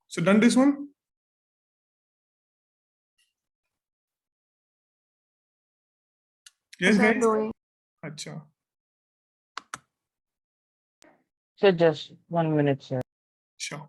So done this one? Yes, Sir, guys? doing. Acha. Sir, just 1 minute, sir. Sure.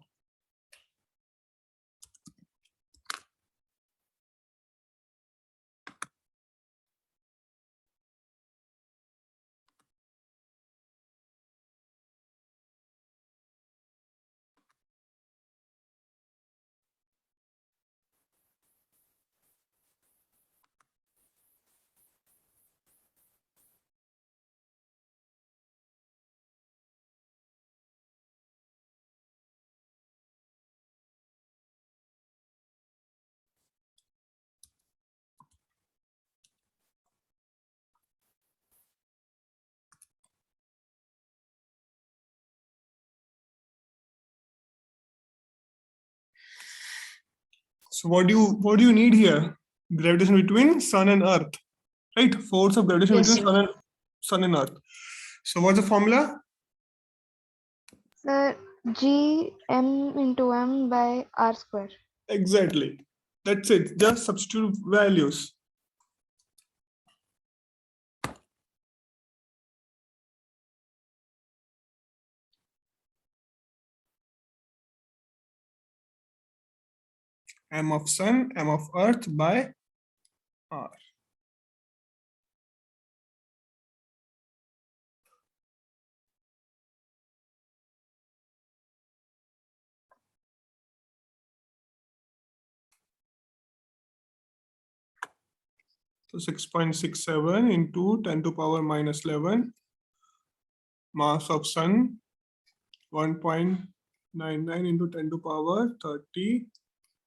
So what do you need here? Gravitation between Sun and Earth, right? Force of gravitation Yes, between sir. Sun and Earth. So what's the formula? Sir, G m into m by r square. Exactly. That's it. Just substitute values. M of Sun, M of Earth by R. So 6.67 into 10 to power minus 11. Mass of Sun 1.99 into 10 to power 30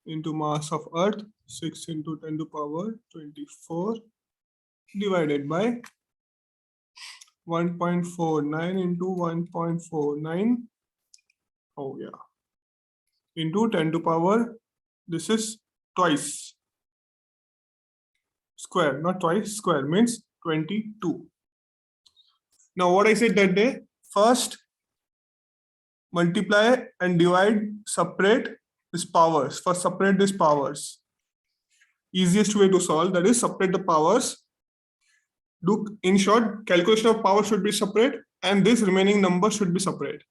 into mass of Earth 6 into 10 to power 24 divided by 1.49 into 1.49. Oh yeah, into 10 to power, this is twice square, not twice, square means 22. Now what I said that day, first multiply and divide, separate these powers. First separate these powers. Easiest way to solve, that is separate the powers. Do, in short, calculation of power should be separate and this remaining number should be separate.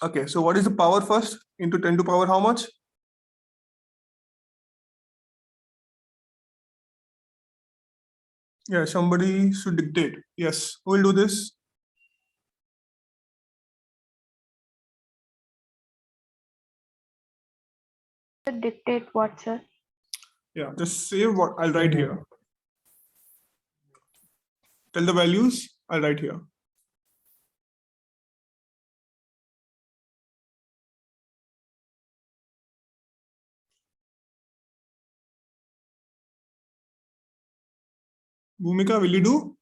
Okay, so what is the power first? Into 10 to power how much? Yeah, somebody should dictate. Yes, who will do this? Dictate what, sir? Yeah, just say what I'll write here. Tell the values, I'll write here. Bhumika, will you do?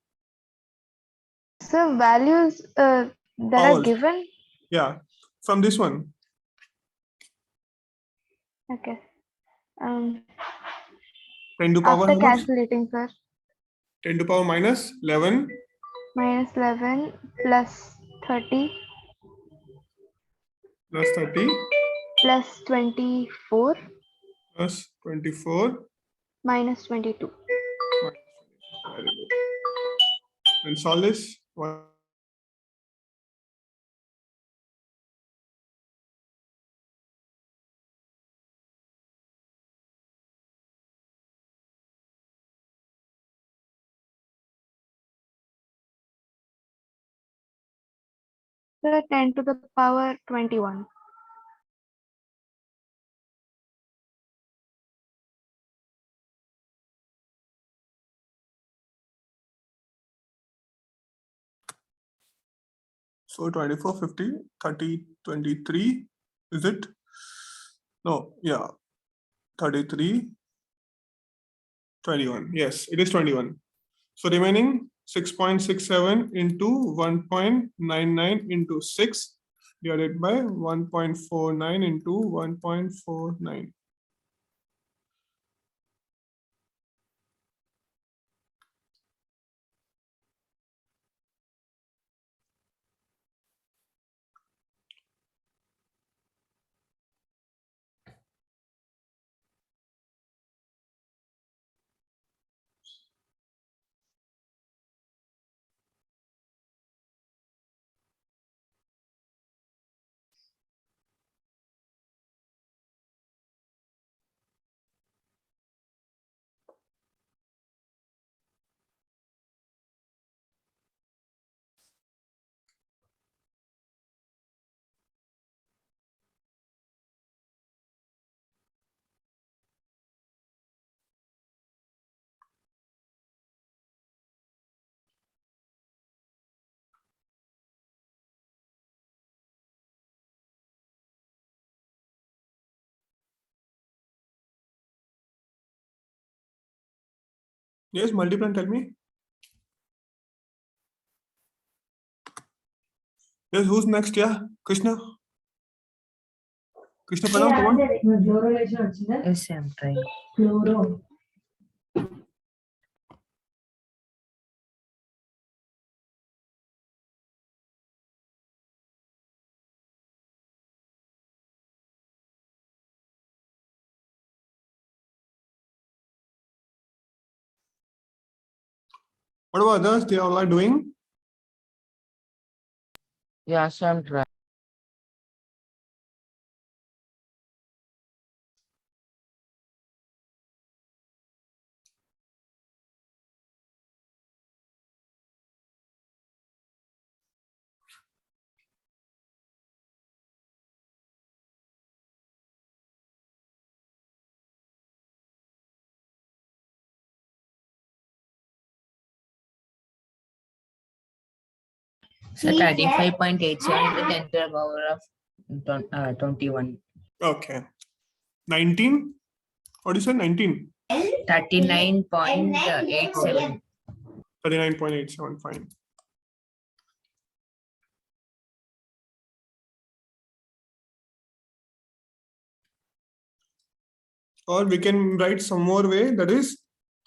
Sir, values that are Powers. given. Yeah, from this one. Okay. 10 to power After how much? calculating, sir. 10 to power minus 11. Minus 11 plus 30 Plus 30. plus 24 Plus 24. minus 22. Very good. And solve this. What? Sir, 10 to the power 21. So 24, 50, 30, 23. Is it? No, yeah. 33, 21. Yes, it is 21. So remaining 6.67 into 1.99 into 6 divided by 1.49 into 1.49. Yes, multiply and tell me. Yes, who's next? Yeah, Krishna. Krishna Pranam, come on. Yes, I'm trying. What about others? They all are doing. Yeah, so I'm trying. So 35.87 to 10 to the power of 21. Okay. 19. What do you say? 19. 39.87. 39.87. Fine. Or we can write some more way, that is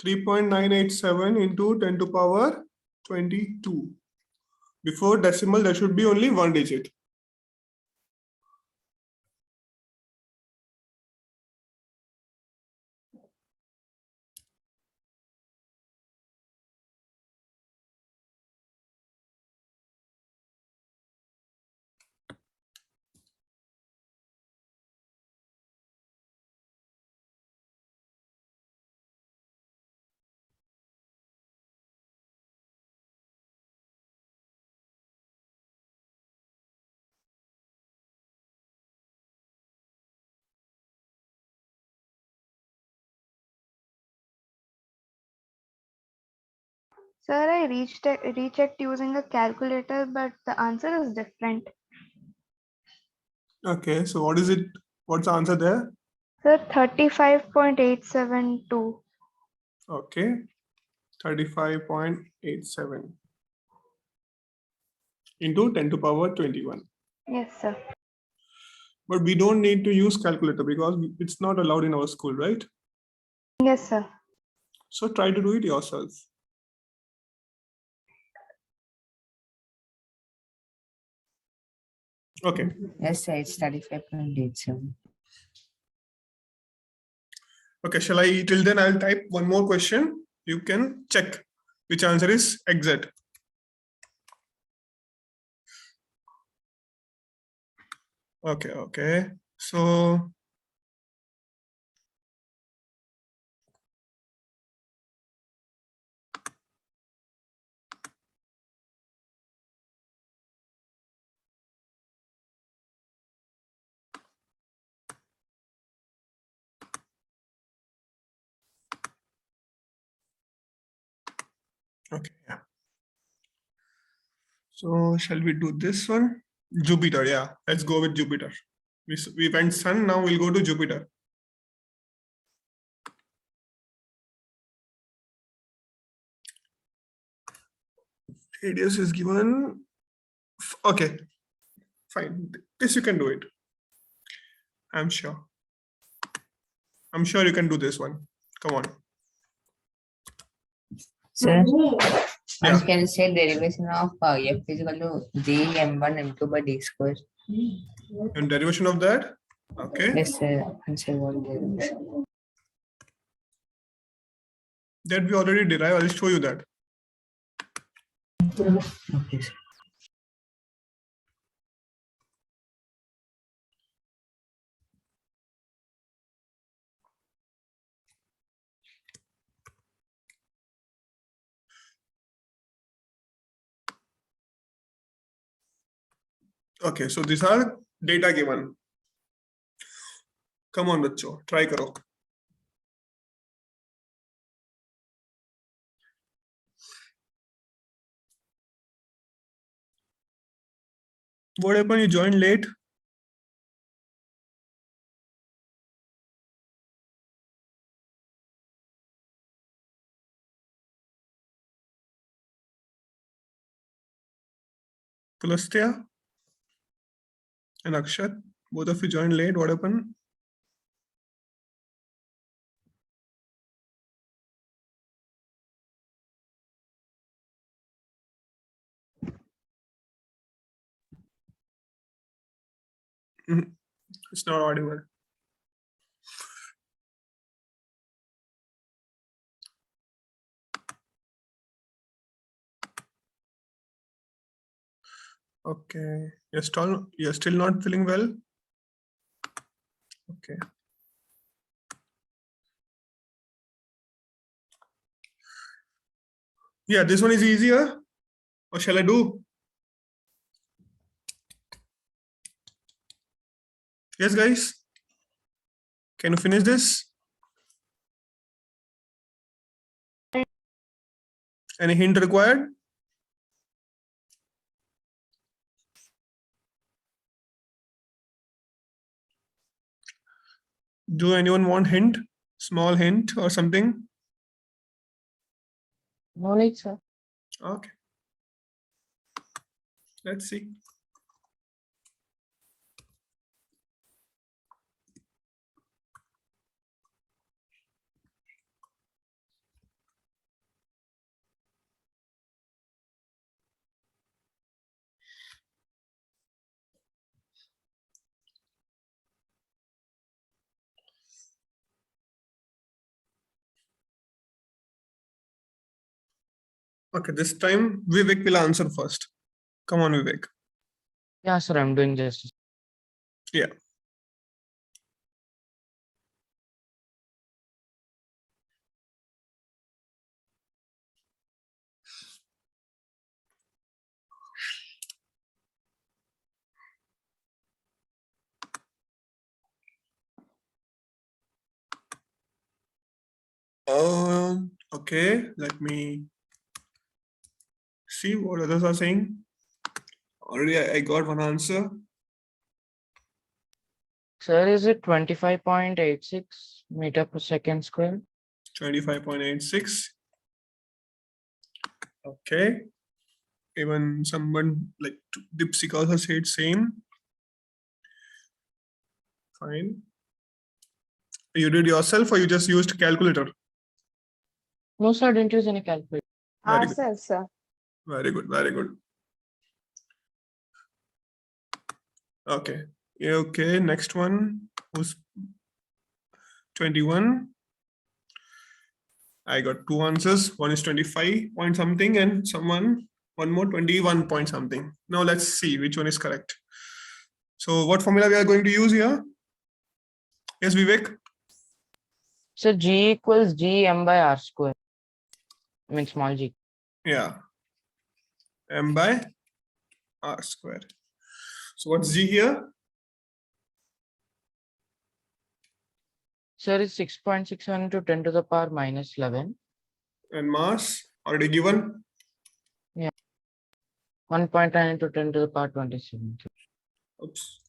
3.987 into 10 to power 22. Before decimal, there should be only one digit. Sir, I rechecked using a calculator, but the answer is different. Okay, so what is it? What's the answer there? Sir, 35.872. Okay, 35.87 into 10 to power 21. Yes, sir. But we don't need to use calculator because it's not allowed in our school, right? Yes, sir. So try to do it yourself. Okay. Yes, sir, it's 35.87. Okay, shall I, till then I'll type one more question. You can check which answer is exact. Okay. So okay, yeah. So shall we do this one? Jupiter, yeah. Let's go with Jupiter. We went Sun, now we'll go to Jupiter. Radius is given. Okay, fine. This you can do it. I'm sure. I'm sure you can do this one. Come on. Sir, Yeah. and can say derivation of f is equal to j m1 m2 by d square. And derivation of that? Okay. Yes, sir. Answer one derivation. That we already derived. I'll show you that. Okay, sir. Okay, so these are data given. Come on, bachcho, try karo. What happened? You joined late? Pulastya and Akshat, both of you joined late. What happened? It's not audible. Okay, you're still not feeling well. Okay. Yeah, this one is easier. Or shall I do? Yes, guys. Can you finish this? Any hint required? Do anyone want hint? Small hint or something? No need, sir. Okay. Let's see. Okay, this time Vivek will answer first. Come on, Vivek. Yeah, sir, I'm doing just. Yeah. Okay, let me see what others are saying. Already I got one answer. Sir, is it 25.86 meter per second square? 25.86. Okay. Even someone like Dipsika also said same. Fine. You did yourself or you just used calculator? No, sir, I didn't use any calculator. Very good. Ourselves, sir. Very good. Very good. Okay. Okay. Next one was 21. I got two answers. One is 25 point something and one more 21 point something. Now let's see which one is correct. So what formula we are going to use here? Yes, Vivek? So G equals G M by R square. I mean small g. Yeah. M by R square. So what's G here? Sir, it's 6.67 into 10 to the power minus 11. And mass already given. 1.9 into 10 to the power 27. Oops.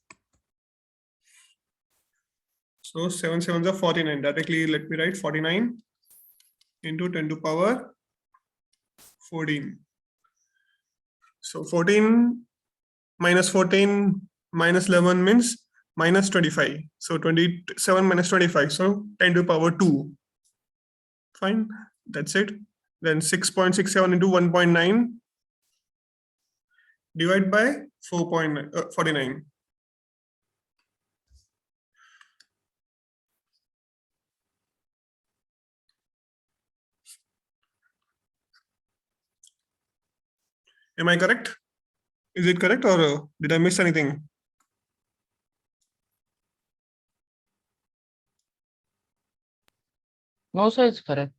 So 7 sevens are 49. Directly let me write 49 into 10 to power 14. So 14 minus 14 minus 11 means minus 25. So 27 minus 25. So 10 to the power 2. Fine. That's it. Then 6.67 into 1.9 divided by 49. Am I correct? Is it correct or did I miss anything? No, sir, it's correct.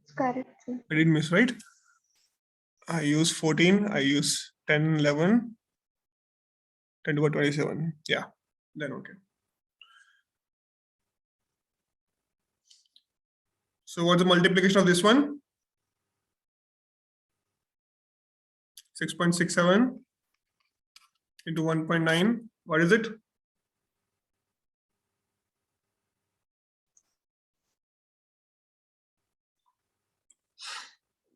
It's correct, sir. I didn't miss, right? I use 14. I use 10, 11, 10 to the power 27. Yeah. Then okay. So what's the multiplication of this one? 6.67 into 1.9. What is it?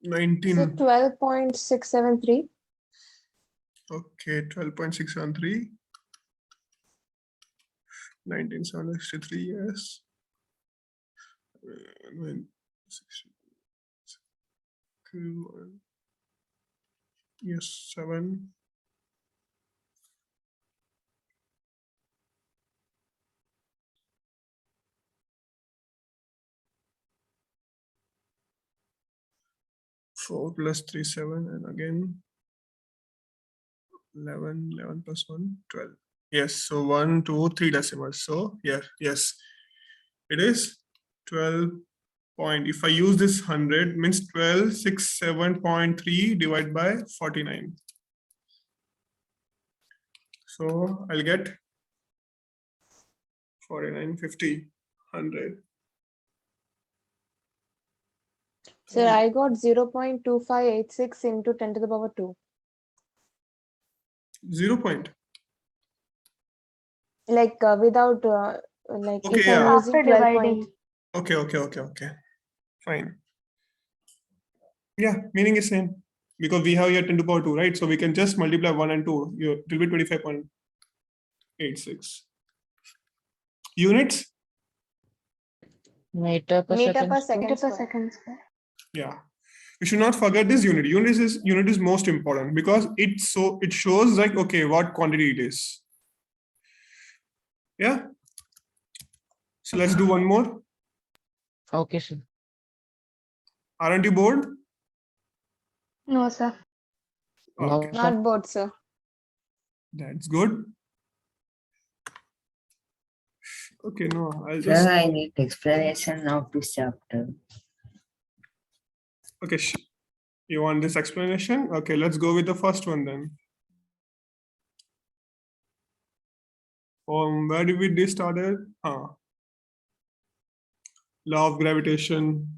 So 19. 12.673. Okay, 12.613. 19,763, yes. yes, 7. Four plus 3, 7, and again 11, 11 plus 1, 12. Yes, so 1, 2, 3 decimals. So yeah, yes, it is 12 point. If I use this 100, means 1267.3 divided by 49. So I'll get 49, 50, 100. Sir, I got 0.2586 into 10 to the power 2. 0 point. Like without, like Okay, if yeah. I'm using After 12 dividing. point. Okay. Fine. Yeah, meaning is same. Because we have here 10 to the power 2, right? So we can just multiply 1 and 2. It will be 25.86. Units? Meter per Meter second. per square. second Meter per square. second square. Yeah. You should not forget this unit. Unit is most important because it shows like, okay, what quantity it is. Yeah. So let's do one more. Okay, sir. Aren't you bored? No, sir. No, Okay, sir. Not both, sir. that's good. Okay, no, I'll just. Sir, I need explanation of this chapter. Okay, you want this explanation? Okay, let's go with the first one then. Where did we started? Law of gravitation.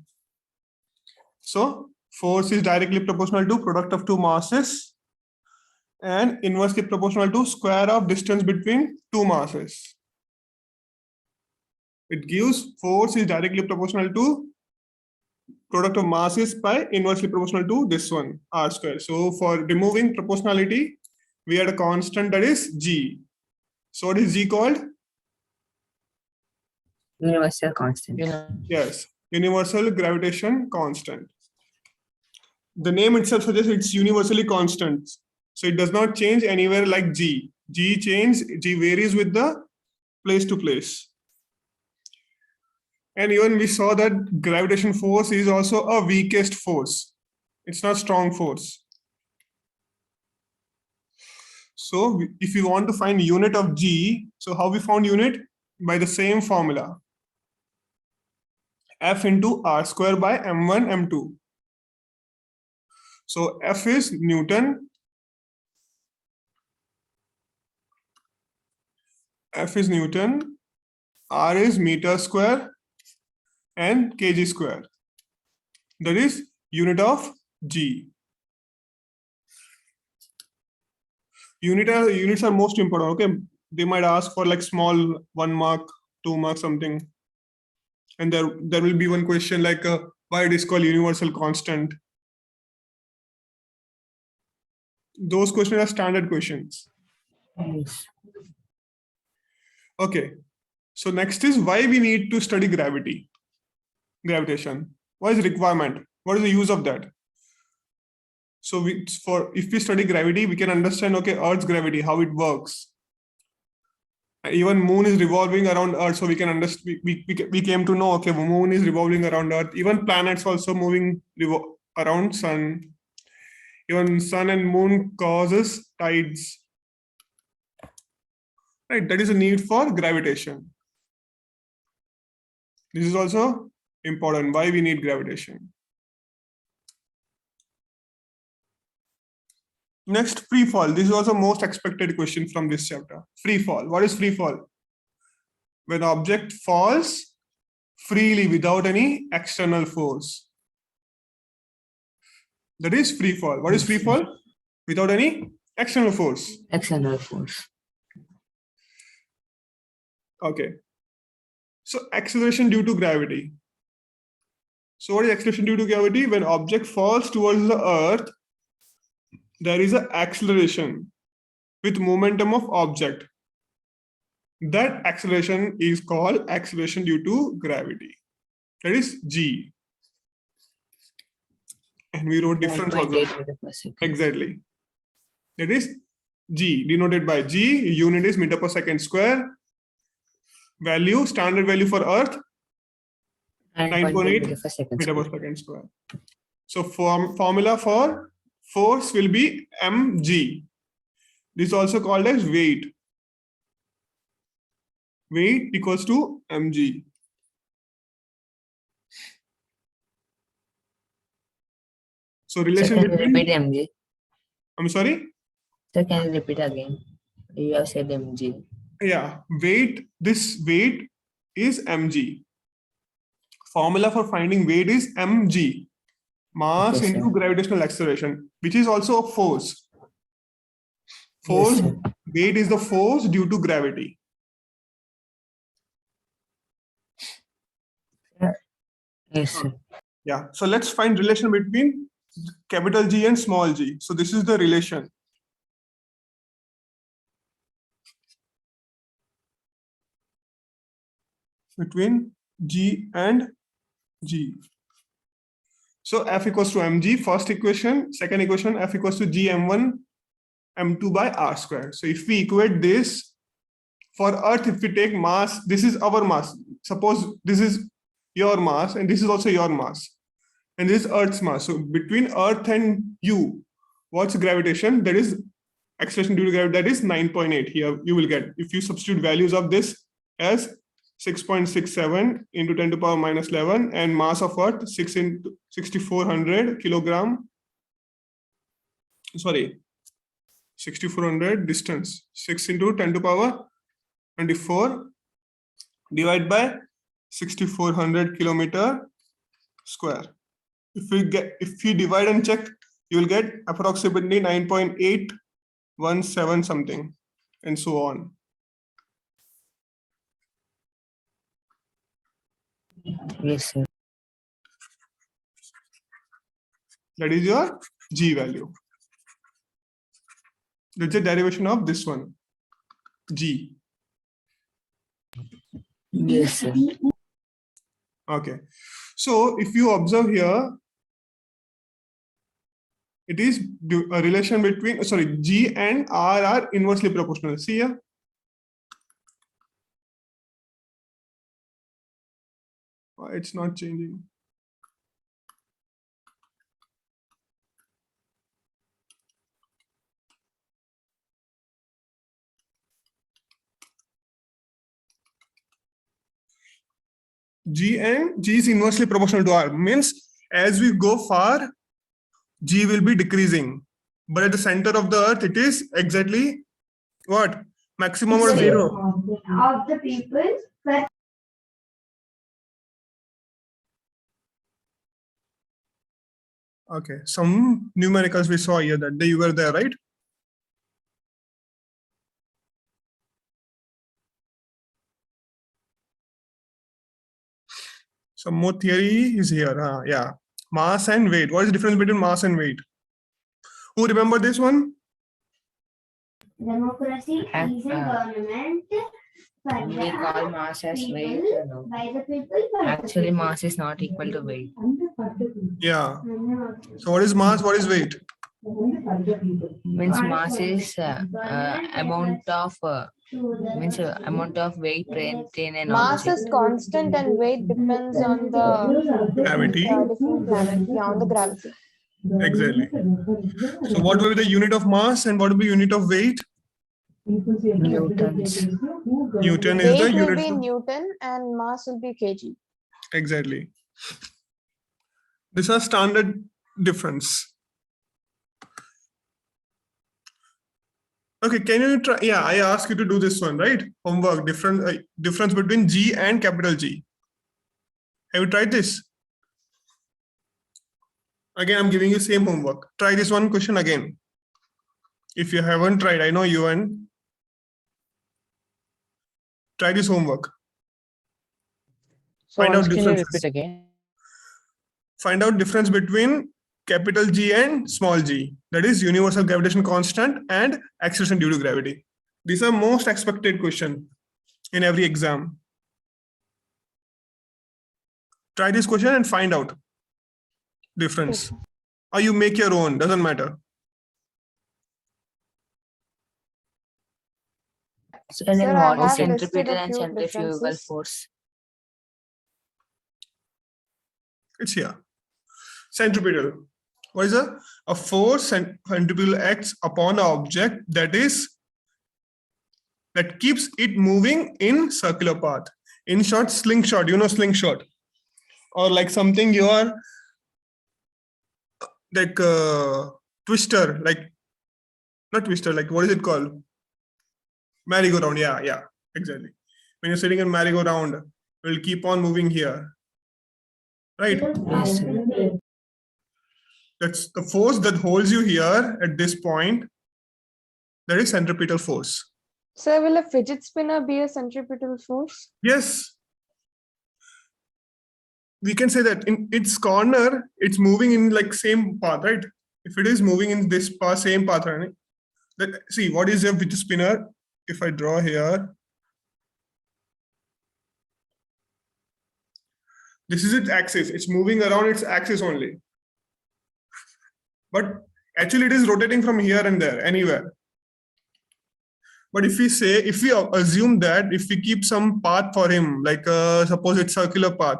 So force is directly proportional to product of two masses and inversely proportional to square of distance between two masses. It gives force is directly proportional to product of masses by inversely proportional to this one, r square. So for removing proportionality, we had a constant that is G. So what is G called? Universal constant. Yes, universal gravitation constant. The name itself suggests it's universally constant. So it does not change anywhere like G. G varies with the place to place. And even we saw that gravitation force is also a weakest force. It's not strong force. So if you want to find unit of G, so how we found unit? By the same formula. F into R square by M1, M2. So F is Newton. F is Newton. R is meter square and kg square. That is unit of G. Units are most important. Okay, they might ask for like small 1 mark, 2 mark something, and there will be one question like why it is called universal constant. Those questions are standard questions. Yes. Okay, so next is why we need to study gravitation. What is the requirement? What is the use of that? So if we study gravity, we can understand, okay, Earth's gravity, how it works. Even moon is revolving around Earth, so we can understand. We came to know, okay, moon is revolving around Earth. Even planets also moving around sun. Even sun and moon causes tides. Right, that is a need for gravitation. This is also important. Why we need gravitation. Next, free fall. This is also most expected question from this chapter. Free fall. What is free fall? When object falls freely without any external force. That is free fall. What is free fall? Without any external force. External force. Okay. So acceleration due to gravity. So what is acceleration due to gravity? When object falls towards the earth, there is an acceleration. with momentum of object. That acceleration is called acceleration due to gravity. That is G. And we wrote difference also. 9.8 meter per second. Exactly. That is G, denoted by G. Unit is meter per second square. Value, standard value for Earth, 9.8 meter per second. meter per second square. So formula for force will be mg. This is also called as weight. Weight equals to mg. So So relation can you between, repeat mg? I'm sorry? So can you repeat again? You have said mg. Yeah, weight, this weight is mg. Formula for finding weight is mg. Mass Okay, into sir. gravitational acceleration, which is also a force. Yes, Force, sir. weight is the force due to gravity. Yes, sir. Yeah, so let's find relation between capital G and small g. So this is the relation. Between G and G. So F equals to mg, first equation. Second equation, F equals to G m1 m2 by r square. So if we equate this for Earth, if we take mass, this is our mass. Suppose this is your mass and this is also your mass. And this is Earth's mass. So between Earth and you, what's gravitation? That is acceleration due to gravity. That is 9.8. Here you will get, if you substitute values of this as 6.67 into 10 to the power minus 11 and mass of Earth 6,400 kilogram. Sorry, 6,400 distance. 6 into 10 to the power 24 divided by 6,400 kilometer square. If you divide and check, you will get approximately 9.817 something, and so on. Yes, sir. That is your G value. That's the derivation of this one, G. Yes, sir. Okay. So if you observe here, it is a relation between, sorry, G and R are inversely proportional. See here. Why it's not changing? G and G is inversely proportional to R, means as we go far, G will be decreasing. But at the center of the Earth, it is exactly what? Maximum or zero? Of the people, but Okay, some numericals we saw here that day you were there, right? Some more theory is here. Yeah, mass and weight. What is the difference between mass and weight? Who remember this one? democracy is a government for We call mass as weight. No. by the people. Actually, mass is not equal to weight. Yeah. So what is mass? What is weight? Means mass is amount of amount of weight present in an Mass object. is constant and weight depends on the Gravity. different planet. Yeah, on the gravity. Exactly. So what will be the unit of mass and what will be unit of weight? Newtons. Newton is the Weight will unit. be For, Newton and mass will be kg. exactly. These are standard difference. Okay, can you try? Yeah, I asked you to do this one, right? Homework, difference between G and capital G. Have you tried this? Again, I'm giving you same homework. Try this one question again. If you haven't tried, I know you haven't. Try this homework. So Find once out can you differences. repeat again? Find out difference between capital G and small g. That is universal gravitation constant and acceleration due to gravity. These are most expected question in every exam. Try this question and find out difference. Or you make your own, doesn't matter. So then Sir, I what is have listed centripetal a and few centrifugal differences. force? It's here. Centripetal. What is a force centripetal acts upon an object that keeps it moving in circular path. In short, slingshot, you know slingshot. Or like something you are like twister, like not twister, like what is it called? Merry-go-round, yeah, exactly. When you're sitting in merry-go-round, it will keep on moving here. Right? Yes, sir. That's the force that holds you here at this point. That is centripetal force. Sir, will a fidget spinner be a centripetal force? Yes. We can say that in its corner, it's moving in like same path, right? If it is moving in this path, same path, right? See, what is a fidget spinner? If I draw here, this is its axis. It's moving around its axis only. But actually it is rotating from here and there, anywhere. But if we assume that if we keep some path for him, like suppose it's circular path,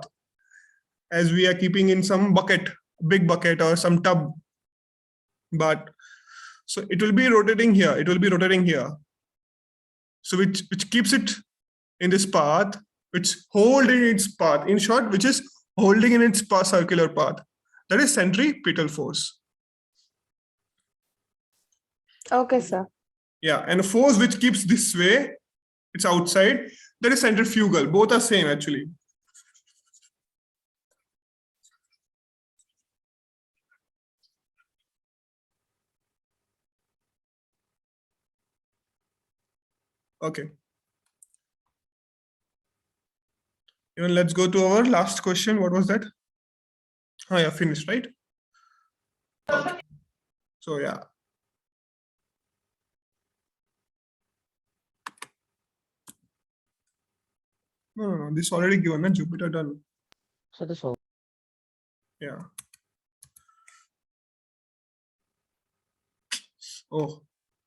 as we are keeping in some bucket, big bucket or some tub, but so it will be rotating here. It will be rotating here. So which keeps it in this path, which hold in its path. In short, which is holding in its path, circular path. That is centripetal force. Okay, sir. Yeah, and a force which keeps this way, it's outside, that is centrifugal. Both are same actually. Okay. Even let's go to our last question. What was that? Oh yeah, finished, right? Okay. So yeah. No. This already given, na? Jupiter done. So this whole Yeah. Oh,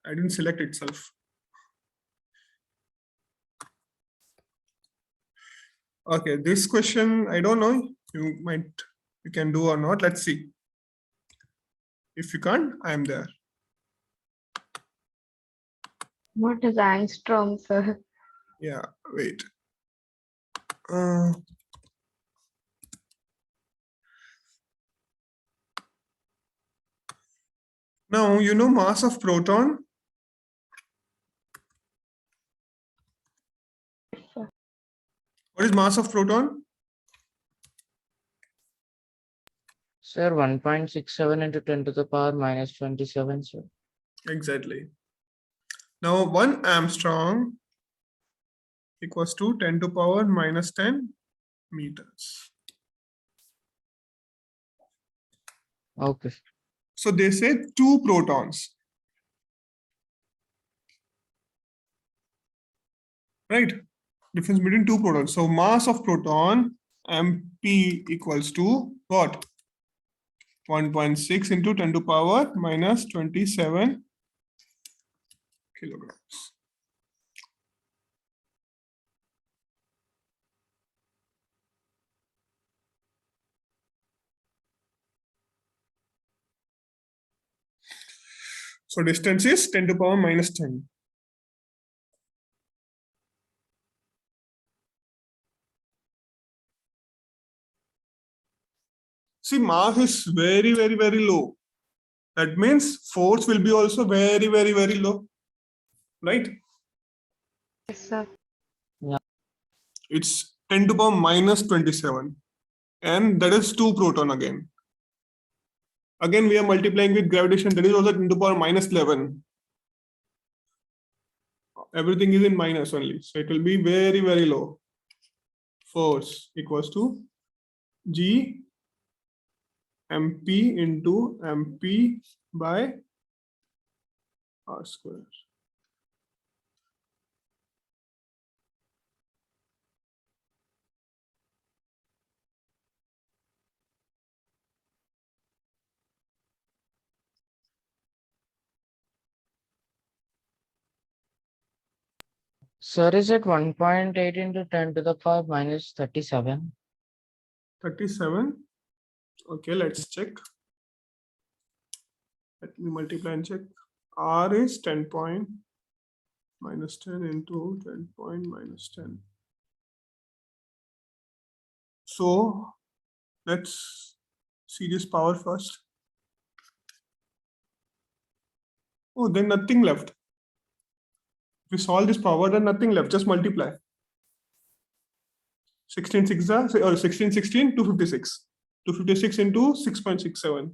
I didn't select itself. Okay, this question, I don't know. You can do or not. Let's see. If you can't, I am there. What is angstrom, sir? Yeah, wait. Now, you know mass of proton? What is mass of proton? sir 1.67 into 10 to the power minus 27, sir. Exactly. Now, 1 Armstrong equals to 10 to power minus 10 meters. Okay. So they say 2 protons. Right? Difference between 2 protons. So mass of proton MP equals to what? 1.6 into 10 to power minus 27 kilograms. So distance is 10 to power minus 10. See, mass is very, very, very low. That means force will be also very, very, very low. Right? Yes, sir. It's 10 to power minus 27. And that is 2 proton again. Again, we are multiplying with gravitation. That is also 10 to power minus 11. Everything is in minus only. So it will be very, very low. Force equals to G MP into MP by R square. Sir, is it 1.8 into 10 to the power minus 37? 37. Okay, let's check. Let me multiply and check. R is 10 point minus 10 into 10 point minus 10. So let's see this power first. Oh, then nothing left. If we solve this power, then nothing left, just multiply. 16 6 or 16 16 256. 256 into 6.67.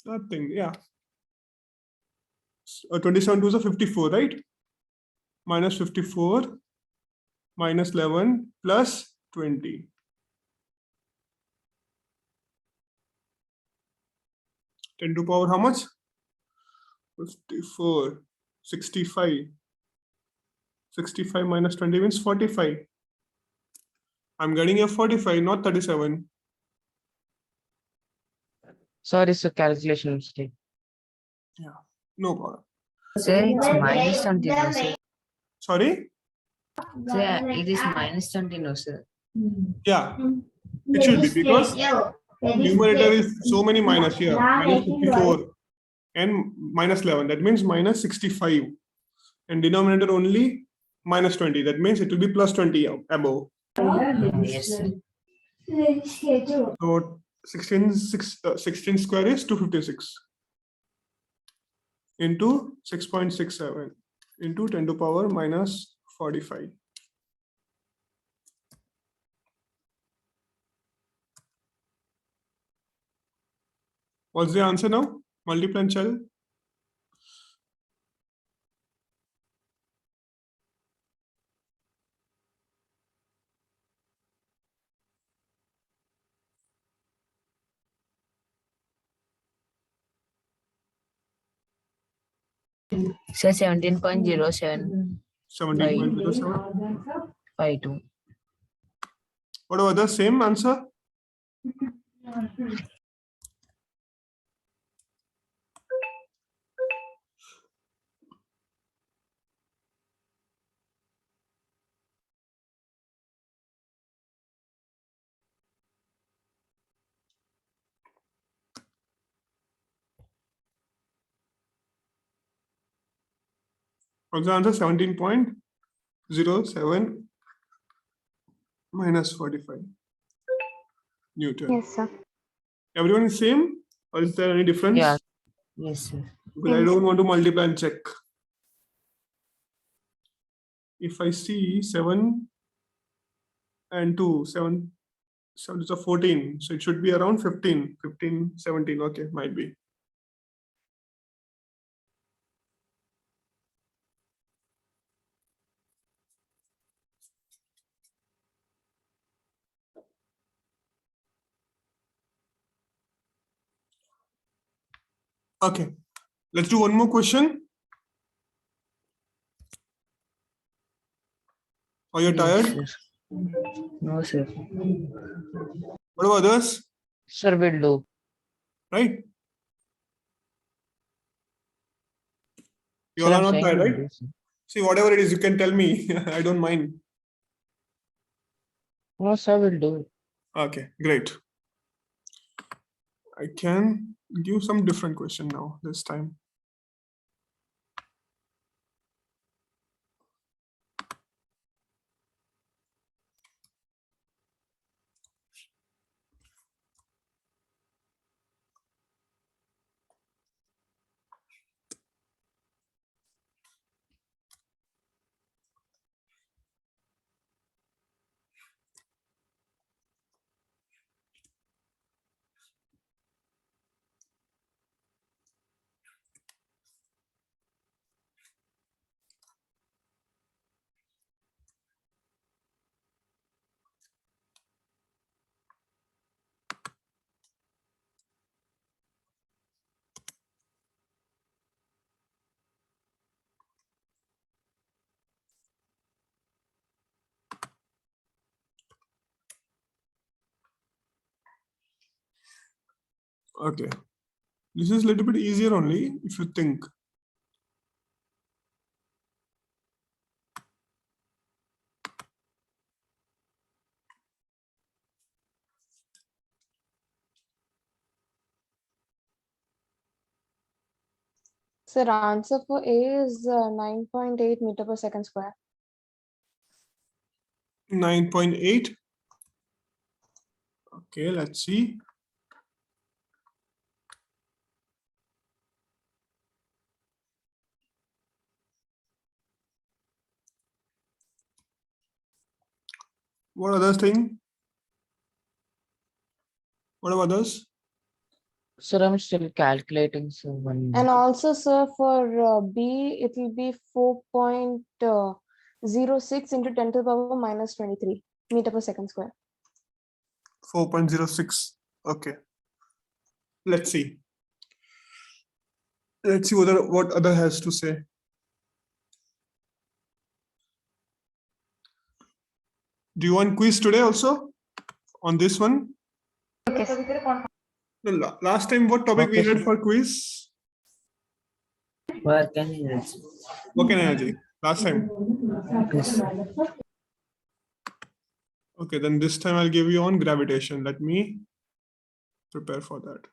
Nothing, yeah. 27 2 is 54, right? Minus 54 minus 11 plus 20. 10 to power how much? 54, 65. 65 minus 20 means 45. I'm getting a 45, not 37. Sorry, it's a calculation mistake. No power. Sir, it's minus 20, no, sir. Sorry? Sir, it is minus 20, no, sir. Yeah, it should be because numerator is so many minus here. Minus 54 and minus 11. That means minus 65. And denominator only minus 20. That means it will be plus 20 above. Yes, sir. So 16 square is 256 into 6.67 into 10 to power minus 45. What's the answer now? Multiply and shell. Sir, 17.07 17.07. 52. What about the same answer? What's the answer? 17.07 minus 45 Newton. Yes, sir. Everyone is same, or is there any difference? Yeah. Yes, sir. Because I don't want to multiply and check. If I see 7 and 2, 7 is a 14. So it should be around 15, 17. Okay, might be. Okay, let's do one more question. Are you tired? Yes, sir. No, sir. What about others? Sir, will do. Right? You Sir, all are I'm not saying tired, will right? do, sir. See, whatever it is, you can tell me. I don't mind. No, sir, will do. Okay, great. I can give some different question now this time. Okay. This is a little bit easier only if you think. Sir, answer for A is 9.8 meter per second square. 9.8. Okay, let's see. What other thing? What about others? Sir, I'm still calculating. So one. And also, sir, for B, it will be 4.06 into 10 to the power minus 23 meter per second square. 4.06. Okay. Let's see. Let's see what other has to say. Do you want quiz today also on this one? Okay, sir. The last time, what topic we Okay, had sir. for quiz? Work and energy. Work and energy. Last time. Yes. Okay, then this time I'll give you on gravitation. Let me prepare for that.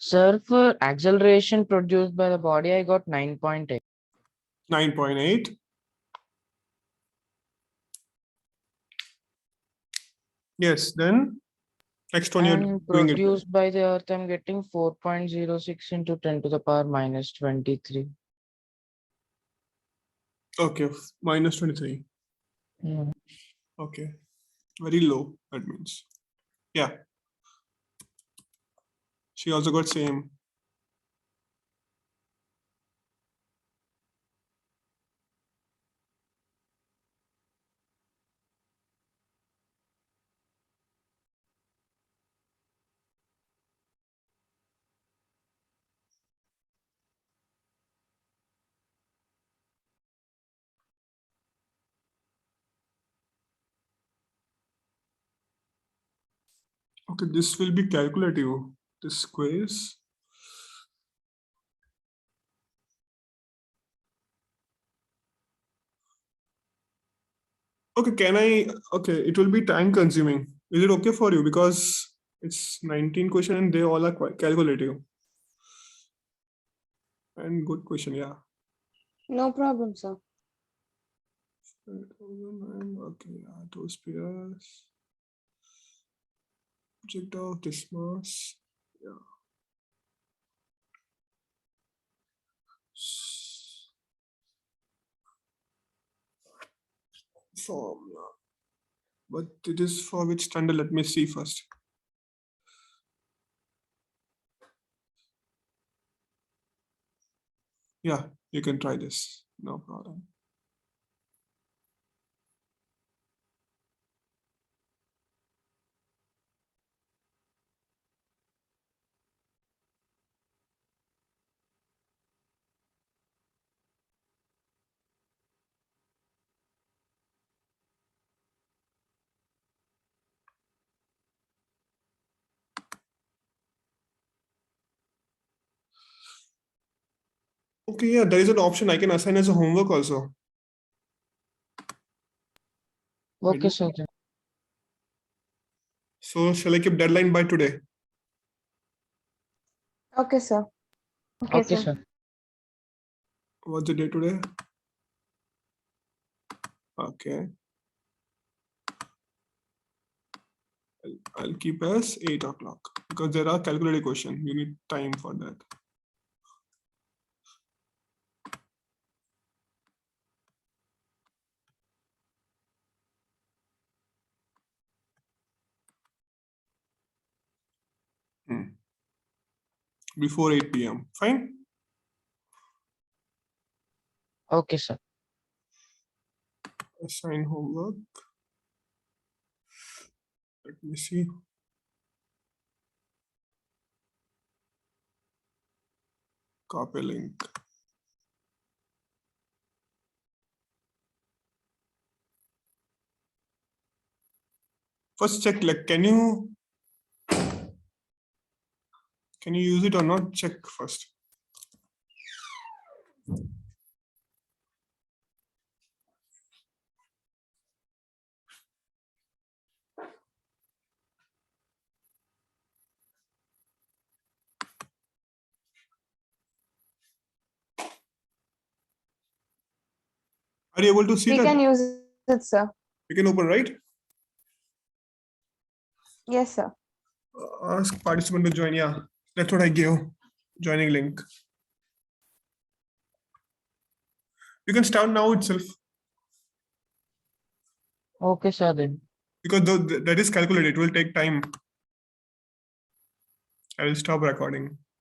Sir, for acceleration produced by the body, I got 9.8. 9.8. Yes, then next one you're And doing it. produced by the earth, I'm getting 4.06 into 10 to the power minus 23. Okay, minus 23. Yeah. Okay, very low, that means. Yeah. She also got same. Okay, this will be calculative. This quiz. Okay, okay, it will be time consuming. Is it okay for you? Because it's 19 question and they all are quite calculative. And good question, yeah. No problem, sir. Okay, yeah, those pairs. Object of this mass. Yeah. Formula. But it is for which standard? Let me see first. Yeah, you can try this. No problem. Okay, yeah, there is an option I can assign as a homework also. Okay, sir. Then. So shall I keep deadline by today? Okay, sir. Okay, Okay, sir. sir. What's the day today? Okay. I'll keep as 8 o'clock because there are calculated questions. You need time for that. Before 8 p.m. Fine. Okay, sir. Assign homework. Let me see. Copy link. First check, like, can you use it or not? Check first. Are you able to see We that? can use it, sir. You can open, right? Yes, sir. Ask participant to join. Yeah, that's what I gave. Joining link. You can start now itself Okay, sir, then. because that is calculated. It will take time. I will stop recording.